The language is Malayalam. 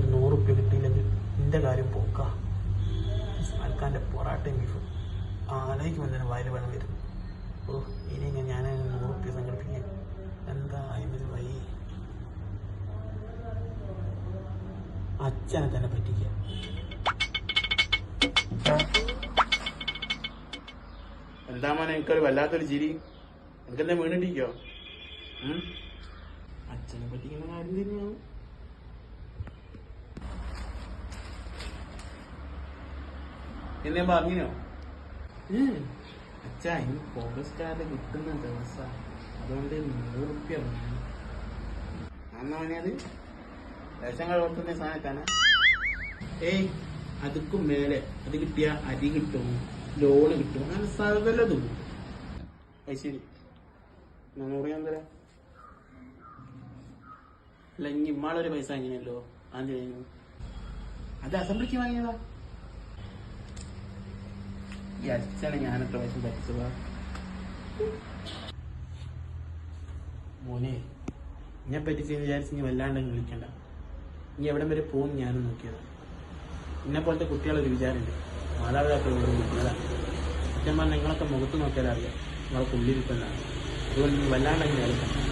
ഒരു 100 റുപ്യ കിട്ടിയില്ലെങ്കിൽ എൻ്റെ കാര്യം പോക്ക. ഇസ്മാൽഖാൻ്റെ പൊറാട്ടയും ബീഫും ആലോചിക്കുമ്പോൾ തന്നെ വയല് വേണം വരുന്നു. ഓ ഇനി ഞാൻ 100 റുപ്യ സംഘടിപ്പിക്കാൻ എന്താ അതിനൊരു വഴി? അച്ഛനെ തന്നെ പറ്റിക്കുക. എന്താ മോനെ എനിക്കൊരു വല്ലാത്തൊരു ചിരി? എനിക്കെന്താ വീണിട്ടിരിക്കോ? അച്ഛനെ പറ്റിക്കുന്ന കാര്യം തന്നെയാണ്. എന്നെ പറഞ്ഞോ അച്ഛാ ഇനി ഫോറസ്റ്റ് കാർഡ് കിട്ടുന്ന ദിവസം, അതുകൊണ്ട് 100 റുപ്യ വേണം. അന്ന് പറഞ്ഞത് ലക്ഷങ്ങൾ കൊടുക്കുന്ന സാധനത്താണ്. ഏയ് അതുക്കും മേലെ അത് കിട്ടിയ അരി കിട്ടും, ലോണ് കിട്ടും, അങ്ങനെ സകലതും കിട്ടും. അത് ശരി 100 ഞാൻ തരാം. അല്ല ഇനി ഇമ്മാളൊരു പൈസ അങ്ങനെയല്ലോ അത് അത് അസംബ്ലിക്ക് വാങ്ങിയതാ. ഈ അച്ഛനെ ഞാനെത്ര വയസ്സും പറ്റിച്ചതാ. മോനെ എന്നെ പറ്റിച്ചെന്ന് വിചാരിച്ച് ഇനി വല്ലാണ്ടെങ്കിൽ വിളിക്കണ്ട. ഇനി എവിടം വരെ പോകും ഞാനും നോക്കിയതാണ്. എന്നെ പോലത്തെ കുട്ടികളൊരു വിചാരമുണ്ട്, മാതാപിതാക്കളോട് കുട്ടികളാണ്. അച്ഛൻ പറഞ്ഞാൽ നിങ്ങളൊക്കെ മുഖത്ത് നോക്കിയാലറിയാം നിങ്ങളൊക്കെ ഉള്ളിരിക്കുന്നതാണ്. അതുകൊണ്ട് വല്ലാണ്ടെങ്കിൽ കളിക്കണം.